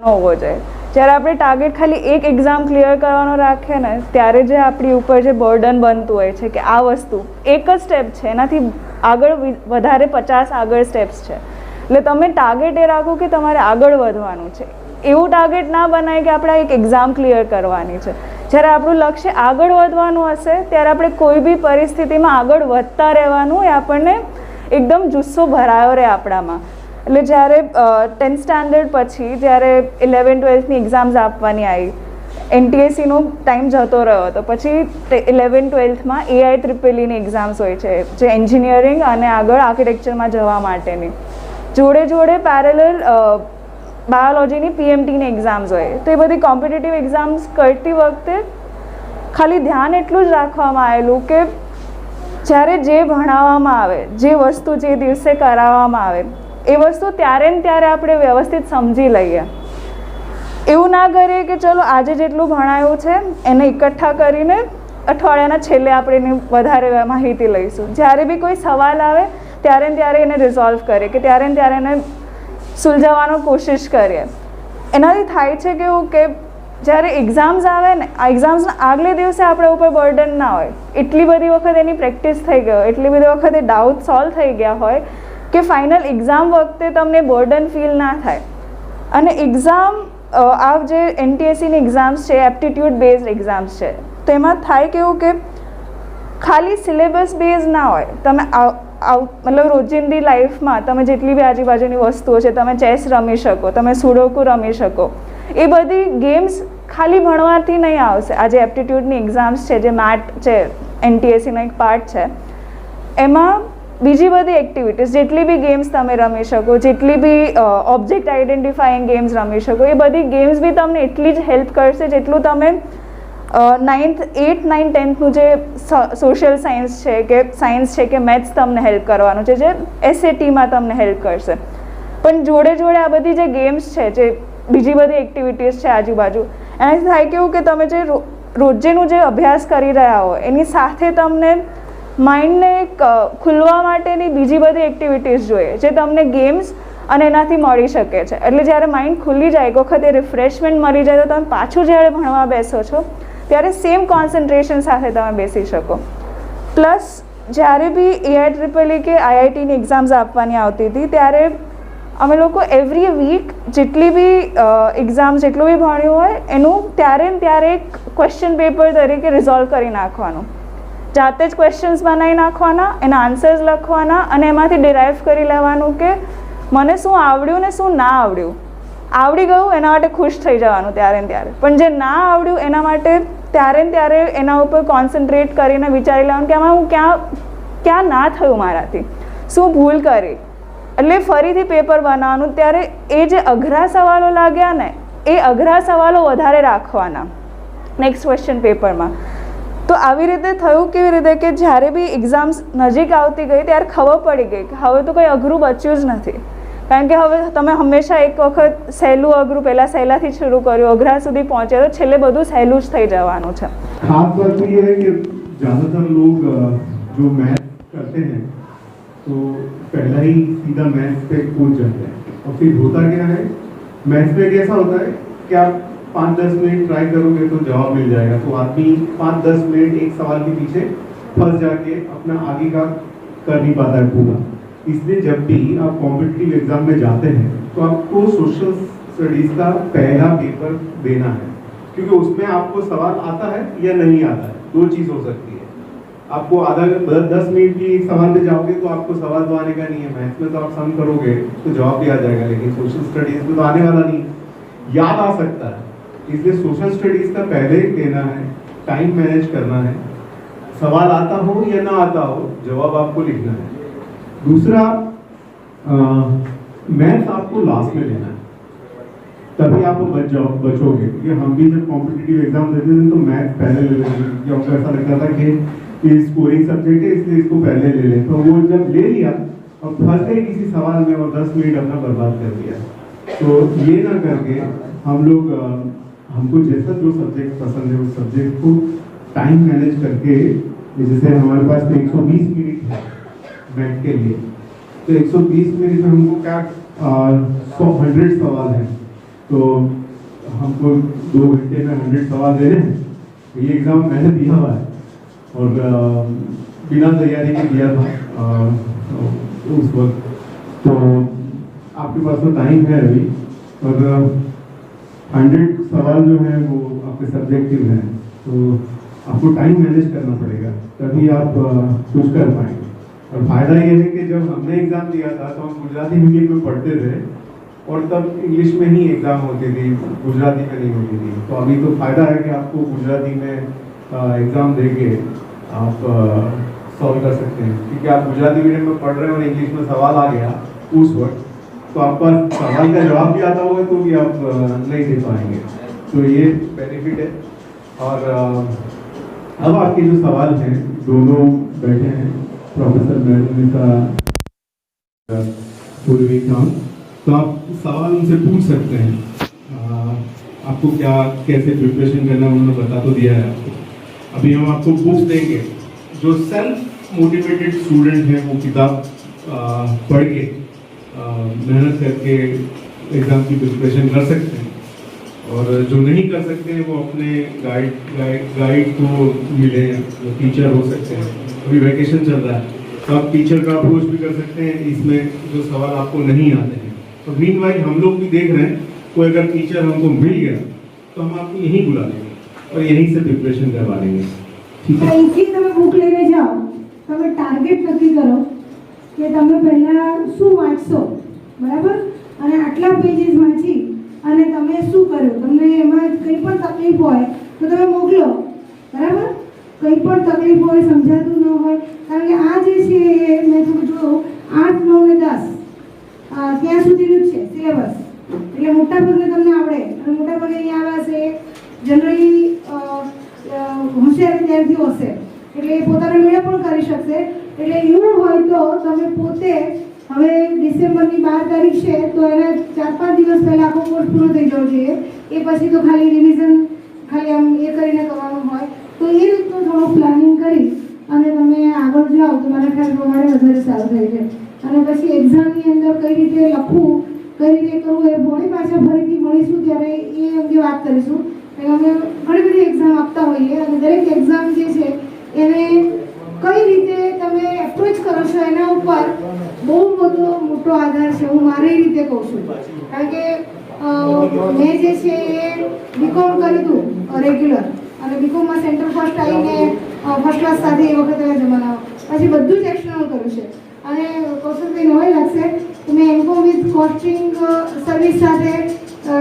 હોવો જોઈએ. જ્યારે આપણે ટાર્ગેટ ખાલી એક એક્ઝામ ક્લિયર કરવાનો રાખીએ ને ત્યારે જે આપણી ઉપર જે બર્ડન બનતું હોય છે કે આ વસ્તુ એક જ સ્ટેપ છે, એનાથી આગળ વધારે 50 આગળ સ્ટેપ્સ છે. એટલે તમે ટાર્ગેટ એ રાખો કે તમારે આગળ વધવાનું છે. એવું ટાર્ગેટ ના બનાય કે આપણે એક એક્ઝામ ક્લિયર કરવાની છે. જ્યારે આપણું લક્ષ્ય આગળ વધવાનું હશે ત્યારે આપણે કોઈ બી પરિસ્થિતિમાં આગળ વધતા રહેવાનું એ આપણને એકદમ જુસ્સો ભરાયો રહે આપણામાં. એટલે જ્યારે 10th સ્ટાન્ડર્ડ પછી જ્યારે 11th-12thની એક્ઝામ્સ આપવાની આવી, NTSCનો ટાઈમ જતો રહ્યો હતો, પછી 11th-12thમાં AIEEEની એક્ઝામ્સ હોય છે જે એન્જિનિયરિંગ અને આગળ આર્કિટેક્ચરમાં જવા માટેની. જોડે જોડે પેરેલલ બાયોલોજીની PMTની એક્ઝામ્સ હોય. તો એ બધી કોમ્પિટિટિવ એક્ઝામ્સ કરતી વખતે ખાલી ધ્યાન એટલું જ રાખવામાં આવેલું કે જ્યારે જે ભણાવવામાં આવે, જે વસ્તુ જે દિવસે કરાવવામાં આવે એ વસ્તુ ત્યારે ને ત્યારે આપણે વ્યવસ્થિત સમજી લઈએ. એવું ના કરીએ કે ચલો આજે જેટલું ભણાયું છે એને એકઠા કરીને અઠવાડિયાના છેલ્લે આપણે એની વધારે માહિતી લઈશું. જ્યારે બી કોઈ સવાલ આવે ત્યારે ને ત્યારે એને રિઝોલ્વ કરીએ કે ત્યારે ને ત્યારે એને સુલઝાવવાનો કોશિશ કરીએ. એનાથી થાય છે કે એવું કે જ્યારે એક્ઝામ્સ આવે ને, આ એક્ઝામ્સના આગલે દિવસે આપણા ઉપર બર્ડન ના હોય. એટલી બધી વખત એની પ્રેક્ટિસ થઈ ગઈ હોય, એટલી બધી વખત એ ડાઉટ સોલ્વ થઈ ગયા હોય કે ફાઇનલ એક્ઝામ વખતે તમને બર્ડન ફીલ ના થાય. અને એક્ઝામ આ જે NTSCની એક્ઝામ્સ છે, એપ્ટિટ્યૂડ બેઝડ એક્ઝામ્સ છે, તો એમાં થાય કેવું કે ખાલી સિલેબસ બેઝ ના હોય. તમે મતલબ રોજિંદી લાઈફમાં તમે જેટલી બી આજુબાજુની વસ્તુઓ છે, તમે ચેસ રમી શકો, તમે સુડોકુ રમી શકો, એ બધી ગેમ્સ ખાલી ભણવાથી નહીં આવશે. આ જે એપ્ટિટ્યૂડની એક્ઝામ્સ છે, જે મેટ છે, NTSCનો એક પાર્ટ છે, એમાં બીજી બધી એક્ટિવિટીઝ, જેટલી બી ગેમ્સ તમે રમી શકો, જેટલી બી ઓબ્જેક્ટ આઈડેન્ટિફાઈંગ ગેમ્સ રમી શકો, એ બધી ગેમ્સ બી તમને એટલી જ હેલ્પ કરશે જેટલું તમે 8th, 9th, 10thનું જે સોશિયલ સાયન્સ છે કે સાયન્સ છે કે મેથ્સ તમને હેલ્પ કરવાનું છે, જે SATમાં તમને હેલ્પ કરશે. પણ જોડે જોડે આ બધી જે ગેમ્સ છે, જે બીજી બધી એક્ટિવિટીઝ છે આજુબાજુ, એનાથી થાય કેવું કે તમે જે રોજેનું જે અભ્યાસ કરી રહ્યા હો એની સાથે તમને માઇન્ડને ખુલવા માટેની બીજી બધી એક્ટિવિટીઝ જોઈએ જે તમને ગેમ્સ અને એનાથી મળી શકે છે. એટલે જ્યારે માઇન્ડ ખુલી જાય, એક વખત એ રિફ્રેશમેન્ટ મળી જાય તો તમે પાછું જ્યારે ભણવા બેસો છો ત્યારે સેમ કોન્સન્ટ્રેશન સાથે તમે બેસી શકો. પ્લસ જ્યારે બી AIEEE કે IITની એક્ઝામ્સ આપવાની આવતી હતી ત્યારે અમે લોકો એવરી વીક જેટલી બી એક્ઝામ જેટલું બી ભણ્યું હોય એનું ત્યારે ને ત્યારે એક ક્વેશ્ચન પેપર તરીકે રિઝોલ્વ કરી નાખવાનું. જાતે જ ક્વેશ્ચન્સ બનાવી નાખવાના, એના આન્સર્સ લખવાના અને એમાંથી ડિરાઈવ કરી લેવાનું કે મને શું આવડ્યું ને શું ના આવડ્યું. આવડી ગયું એના માટે ખુશ થઈ જવાનું ત્યારે ને ત્યારે, પણ જે ના આવડ્યું એના માટે ત્યારે ને ત્યારે એના ઉપર કોન્સન્ટ્રેટ કરીને વિચારી લેવાનું કે આમાં હું ક્યાં ના થયું મારાથી, શું ભૂલ કરી. એટલે ફરીથી પેપર બનાવવાનું. ત્યારે એ જે અઘરા સવાલો લાગ્યા ને એ અઘરા સવાલો વધારે રાખવાના નેક્સ્ટ ક્વેશ્ચન પેપરમાં. તો આવી રીતે થયું કેવી રીતે કે જ્યારે બી એક્ઝામ્સ નજીક આવતી ગઈ ત્યારે ખબર પડી ગઈ કે હવે તો કંઈ અઘરું બચ્યું જ નથી. કારણ કે હવે તમે હંમેશા એક વખત સહેલું અઘરું પહેલાં સહેલાથી શરૂ કર્યું, અઘરા સુધી પહોંચે તો છેલ્લે બધું સહેલું જ થઈ જવાનું છે. खास बात तो ये है कि ज़्यादातर लोग जो मैथ करते हैं तो पहला ही सीधा मैथ पे कूद जाते हैं. और फिर होता क्या है, मैथ में कैसा होता है कि आप 5-10 मिनट ट्राई करोगे तो जवाब मिल जाएगा. तो आदमी 5-10 मिनट एक सवाल के पीछे फंस जाके अपना आगे का कर नहीं पाता है पूरा. इसलिए जब भी आप कॉम्पिटिटिव एग्जाम में जाते हैं तो आपको सोशल स्टडीज़ का पहला पेपर देना है, क्योंकि उसमें आपको सवाल आता है या नहीं आता है. दो चीज़ हो सकती है. आपको 10 मिनट की एक सवाल पे जाओगे तो आपको सवाल तो आने का नहीं है. मैथ्स में तो आप सम करोगे तो जवाब भी आ जाएगा, लेकिन सोशल स्टडीज़ में तो आने वाला नहीं. याद आ सकता है, इसलिए सोशल स्टडीज़ का पहले देना है, टाइम मैनेज करना है. सवाल आता हो या ना आता हो, जवाब आपको लिखना है. दूसरा, मैथ्स आपको लास्ट में लेना है, तभी आप बचोगे. क्योंकि हम भी जब कॉम्पिटिटिव एग्जाम देते थे तो मैथ पहले ले लेते थे, क्योंकि हमको ऐसा लगता था कि ये स्कोरिंग सब्जेक्ट है इसलिए इसको पहले ले लें. तो वो जब ले लिया और फंस गए किसी सवाल में और 10 मिनट अपना बर्बाद कर दिया. तो ये ना करके हम लोग हमको जैसा जो सब्जेक्ट पसंद है उस सब्जेक्ट को टाइम मैनेज करके, जैसे हमारे पास तो 120 मिनट है मैथ के लिए, तो 120 मिनट में हमको क्या 100 सवाल हैं तो हमको 2 घंटे में 100 सवाल देने हैं। तो ये एग्ज़ाम मैंने दिया हुआ है और बिना तैयारी के दिया था उस वक्त। तो आपके पास तो टाइम है अभी, और 100 सवाल जो है वो आपके सब्जेक्टिव हैं, तो आपको टाइम मैनेज करना पड़ेगा, तभी आप कुछ कर पाएंगे। और फायदा ये है कि जब हमने एग्ज़ाम दिया था तो हम गुजराती मीडियम में पढ़ते थे और तब इंग्लिश में ही एग्ज़ाम होती थी, गुजराती में नहीं होती थी। तो अभी तो फायदा है कि आपको गुजराती में एग्ज़ाम देके आप सॉल्व कर सकते हैं, क्योंकि आप गुजराती मीडियम में पढ़ रहे हैं और इंग्लिश में सवाल आ गया उस वक्त, तो आपका सवाल का जवाब भी आता होगा तो भी आप नहीं दे पाएंगे। तो ये बेनिफिट है। और अब आपके जो सवाल हैं, दोनों बैठे हैं, प्रोफेसर मैडम पूर्वी काम, तो आप सवाल उनसे पूछ सकते हैं। आपको क्या कैसे प्रिपरेशन करना उन्होंने बता तो दिया है आपको। अभी हम आपको बुक्स देंगे, जो सेल्फ मोटिवेटेड स्टूडेंट हैं वो किताब पढ़ के मेहनत करके एग्ज़ाम की प्रिपरेशन कर सकते हैं, और जो नहीं कर सकते हैं वो अपने गाइड को मिले, जो टीचर हो सकते हैं। अभी वैकेशन चल रहा है तो आप टीचर का अप्रोच भी कर सकते हैं इसमें, जो सवाल आपको नहीं आते हैं। तो मीनवाइल हम लोग भी देख रहे हैं, कोई अगर टीचर हमको मिल गया तो हम आपको यहीं बुला लेंगे और यहीं से प्रिपरेशन करवा लेंगे, ठीक है। અહીંથી તમે બુક લઈને જાઓ, તમે ટાર્ગેટ નક્કી કરો કે તમે પહેલા શું વાંચશો, બરાબર, અને આટલા પેજીસ વાંચી અને તમે શું કર્યું, તમને એમાં કંઈ પણ તકલીફ હોય તો તમે મોકલો, બરાબર. કંઈ પણ તકલીફ હોય, સમજાતું ન હોય, કારણ કે આ જે છે એ મેં થોડું જોયું 8, 9 ને 10 ત્યાં સુધીનું જ છે સિલેબસ, એટલે મોટાભાગને તમને આવડે, અને મોટાભાગે અહીંયા આવ્યા છે જનરલી હોશિયાર વિદ્યાર્થીઓ હશે, એટલે એ પોતાનો મેળો પણ કરી શકશે. એટલે એવું હોય તો તમે પોતે હવે ડિસેમ્બરની 12 તારીખ છે તો એના 4-5 દિવસ પહેલાં આખો કોર્સ પૂરો થઈ જવો જોઈએ. એ પછી તો ખાલી રિવિઝન ખાલી આમ એ કરીને કરવાનું હોય, તો એ રીતનું થોડું પ્લાનિંગ કરી અને તમે આગળ જાઓ તો મારા ખ્યાલ પ્રમાણે વધારે સારું થાય છે. અને પછી એક્ઝામની અંદર કઈ રીતે લખવું, કઈ રીતે કરવું, એ બોડી પાછા ફરીથી મળીશું ત્યારે એ અંગે વાત કરીશું. અમે ઘણી બધી એક્ઝામ આપતા હોઈએ અને દરેક એક્ઝામ જે છે એને કઈ રીતે તમે એપ્રોચ કરો છો એના ઉપર બહુ બધો મોટો આધાર છે. હું મારી રીતે કહું છું, કારણ કે મેં જે છે એ બીકોમ કર્યું હતું રેગ્યુલર, અને બીકોમમાં સેન્ટર ફર્સ્ટ આવીને ફર્સ્ટ ક્લાસ સાથે એ વખતે જમાનામાં પછી બધું જ એક્સટર્નલ કર્યું છે. અને કૌશલભાઈ નવાઈ લાગશે તો મેં એમકોમ વિથ કોસ્ટિંગ સર્વિસ સાથે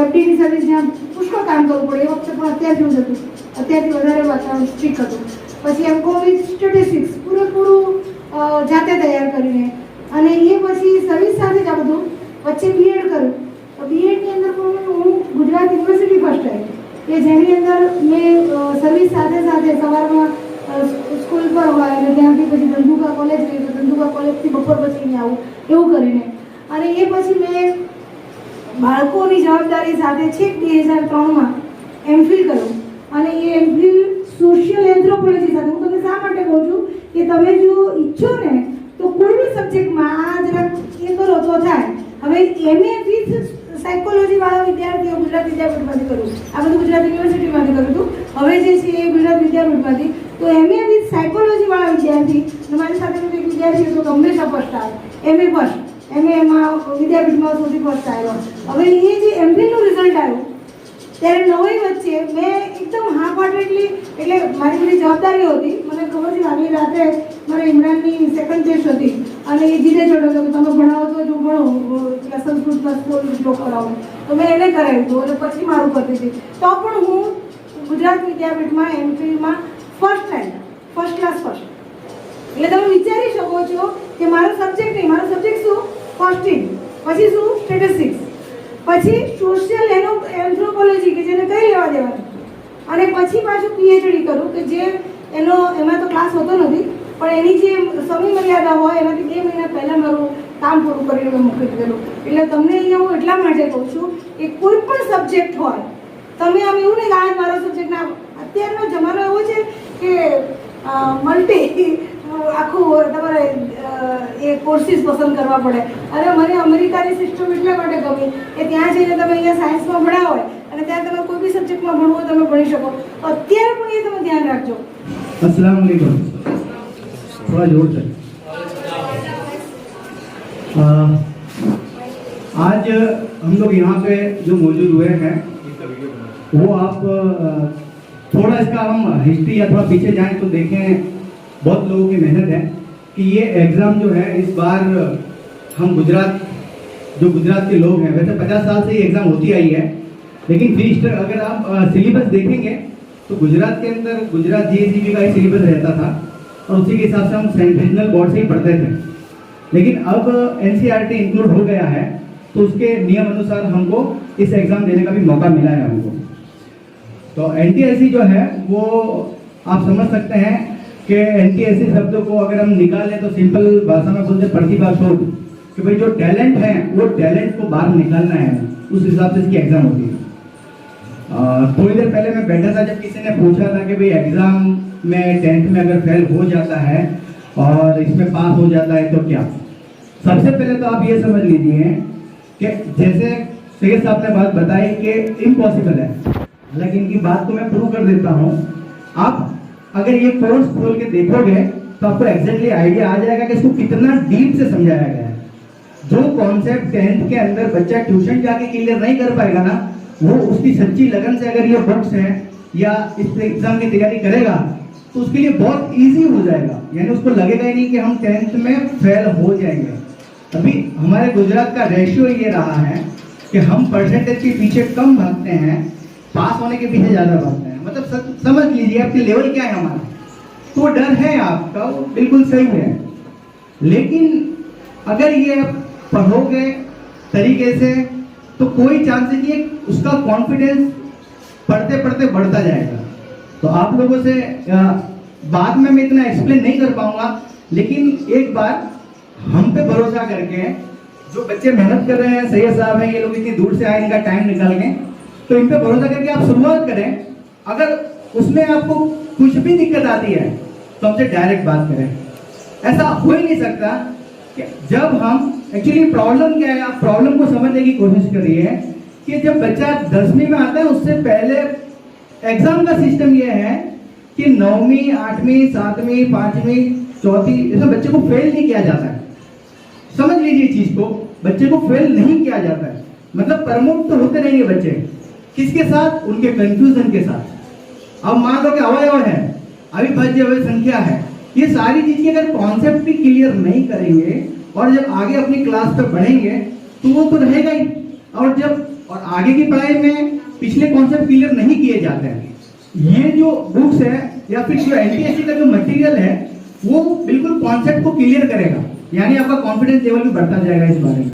એફડીની સર્વિસ જ્યાં પુષ્કળ કામ કરવું પડે એ વખતે પણ અત્યાર જેવું જ હતું, અત્યારથી વધારે વાતાવરણ સ્ટ્રિક્ટ હતું. પછી એમકોમ વિથ સ્ટેટિસ્ટિક્સ પૂરેપૂરું જાતે તૈયાર કરીને, અને એ પછી સર્વિસ સાથે જ આ બધું વચ્ચે બીએડ કર્યું. બીએડની અંદર પણ હું ગુજરાત યુનિવર્સિટી ફર્સ્ટ આવી, કે જેની અંદર મેં સર્વિસ સાથે સાથે સવારમાં સ્કૂલ પર હોય અને ત્યાંથી પછી ધંધુકા કોલેજ ગઈ, તો ધંધુકા કોલેજથી બપોર પછી અહીં આવું એવું કરીને. અને એ પછી મેં બાળકોની જવાબદારી સાથે છેક 2003માં એમફિલ કર્યું, અને એ એમફિલ સોશિયલ એન્થ્રોપોલોજી સાથે. હું તમને શા માટે કહું છું કે તમે જો ઈચ્છો ને તો કોઈ બી સબ્જેક્ટમાં આ જરાક એ કરો તો થાય. હવે એમએ વિથ સાયકોલોજી વાળા વિદ્યાર્થીઓ ગુજરાત વિદ્યાપીઠમાંથી કર્યું, આ બધું ગુજરાત યુનિવર્સિટીમાંથી કર્યું હતું, હવે જે છે એ ગુજરાત વિદ્યાપીઠમાંથી. તો એમએ વિથ સાયકોલોજી વાળા વિદ્યાર્થી, મારી સાથે એક વિદ્યાર્થી હતો તો હંમેશા ફર્સ્ટ આવે, એમએ ફર્સ્ટ, એમએમાં વિદ્યાપીઠમાં સૌથી ફર્સ્ટ આવ્યો. હવે એ જે એમફિલનું રિઝલ્ટ આવ્યું ત્યારે નવાઈ વચ્ચે મેં એકદમ હાફ હાર્ટેડલી, એટલે મારી બધી જવાબદારીઓ હતી, મને ખબર છે આગલી રાતે મારે ઇમરાનની સેકન્ડ ટેસ્ટ હતી અને એ જીદે ચડ્યો કે તમે ભણાવો તો જો ભણો, સંસ્કૃત પ્લસ જો કરાવો, તો મેં એને કરાવ્યું હતું અને પછી મારું કરતી હતી. તો પણ હું ગુજરાત વિદ્યાપીઠમાં એમફિલમાં first rank, first class first. એટલે તમે વિચારી શકો છો કે મારો સબ્જેક્ટ નહીં, મારો સબ્જેક્ટ શું કોસ્ટિંગ, પછી શું સ્ટેટિસ્ટિક્સ, પછી સોશિયલ એન્થ્રોપોલોજી કે જેને કઈ લેવા દેવાનું, અને પછી પાછું પીએચડી કરું કે જે એમાં તો ક્લાસ હોતો નથી પણ એની જે સમય મર્યાદા હોય એનાથી 2 મહિના પહેલાં મારું કામ પૂરું કરીને મેં મૂકી દીધેલું. એટલે તમને અહીંયા હું એટલા માટે કહું છું કે કોઈ પણ સબ્જેક્ટ હોય, તમે આમ એવું નહીં કે આ મારો સબ્જેક્ટ ના, અત્યારનો જમાનો એવો છે કે મલ્ટી આખું તમારે એ કોર્સીસ પસંદ કરવા પડે. અને મને અમેરિકાની સિસ્ટમ એટલા માટે ગમી કે ત્યાં જઈને તમે અહીંયા સાયન્સમાં ભણ્યા હોય અને ત્યાં તમે કોઈ બી સબ્જેક્ટમાં ભણવું હોય તમે ભણી શકો. અત્યારે પણ એ તમે ધ્યાન રાખજો. अस्सलाम वालेकुम. थोड़ा जोर से. आज हम लोग यहाँ पे जो मौजूद हुए हैं वो आप थोड़ा इसका हम हिस्ट्री या थोड़ा पीछे जाएं तो देखें बहुत लोगों की मेहनत है कि ये एग्ज़ाम जो है इस बार हम गुजरात के लोग हैं, वैसे 50 साल से ये एग्ज़ाम होती आई है, लेकिन फीस अगर आप सिलेबस देखेंगे तो गुजरात के अंदर गुजरात जीएसडीपी का एक सिलेबस रहता था और उसी के हिसाब से हम सेंट्रल बोर्ड से ही पढ़ते थे. लेकिन अब एनसीईआरटी इंक्लूड हो गया है तो उसके नियम अनुसार हमको इस एग्ज़ाम देने का भी मौका मिला है हमको. तो एनटीएससी जो है वो आप समझ सकते हैं कि एनटीएससी शब्द को अगर हम निकालें तो सिंपल भाषा में बोलते प्रतिभा शोध, कि भाई जो टैलेंट है वो टैलेंट को बाहर निकालना है, उस हिसाब से इसकी एग्ज़ाम होती है. थोड़ी देर पहले मैं बैठा था जब किसी ने पूछा था कि भाई एग्ज़ाम में 10th में अगर फेल हो जाता है और इसमें पास हो जाता है तो क्या. सबसे पहले तो आप ये समझ लीजिए कि जैसे सैयद साहब ने बात बताई कि इम्पॉसिबल है, हालांकि इनकी बात को मैं प्रूव कर देता हूँ. आप अगर ये कोर्स खोल के देखोगे तो आपको एग्जैक्टली आइडिया आ जाएगा कि इसको कितना डीप से समझाया गया है. जो कॉन्सेप्ट 10th के अंदर बच्चा ट्यूशन जाके क्लियर नहीं कर पाएगा ना, वो उसकी सच्ची लगन से अगर ये बुक्स हैं या इस एग्जाम की तैयारी करेगा तो उसके लिए बहुत इजी हो जाएगा. यानी उसको लगेगा ही नहीं कि हम 10th में फेल हो जाएंगे. अभी हमारे गुजरात का रेशियो ये रहा है कि हम परसेंटेज के पीछे कम भागते हैं, पास होने के पीछे ज़्यादा भागते हैं. मतलब समझ लीजिए आपके लेवल क्या है हमारा. तो वो डर है आपका, वो बिल्कुल सही है. लेकिन अगर ये आप पढ़ोगे तरीके से तो कोई चांस नहीं है, उसका कॉन्फिडेंस पढ़ते पढ़ते बढ़ता जाएगा. तो आप लोगों से बाद में मैं इतना एक्सप्लेन नहीं कर पाऊंगा, लेकिन एक बार हम पे भरोसा करके जो बच्चे मेहनत कर रहे हैं, सैयद साहब हैं, ये लोग इतनी दूर से आए, इनका टाइम निकाल के, तो इन पे भरोसा करके आप शुरुआत करें. अगर उसमें आपको कुछ भी दिक्कत आती है तो हमसे डायरेक्ट बात करें. ऐसा हो ही नहीं सकता कि जब हम एक्चुअली प्रॉब्लम क्या है, आप प्रॉब्लम को समझने की कोशिश करिए कि जब बच्चा 10वीं में आता है उससे पहले एग्जाम का सिस्टम ये है कि 9वीं 8वीं 7वीं 5वीं 4वीं ऐसे बच्चे को फेल नहीं किया जाता है. समझ लीजिए चीज को, बच्चे को फेल नहीं किया जाता है. मतलब प्रमोट तो होते रहेंगे बच्चे, किसके साथ, उनके कंफ्यूजन के साथ. अब मान लो कि अवयव है, अविभाज्य अवयव संख्या है, ये सारी चीजें अगर कॉन्सेप्ट भी क्लियर नहीं करेंगे और जब आगे अपनी क्लास पे बढ़ेंगे तो वो तो रहेगा ही. और आगे की पढ़ाई में पिछले कॉन्सेप्ट क्लियर नहीं किए जाते हैं. ये जो बुक्स है या फिर जो एनटीएससी का जो मटेरियल है वो बिल्कुल कॉन्सेप्ट को क्लियर करेगा, यानी आपका कॉन्फिडेंस लेवल भी बढ़ता जाएगा इस बारे में.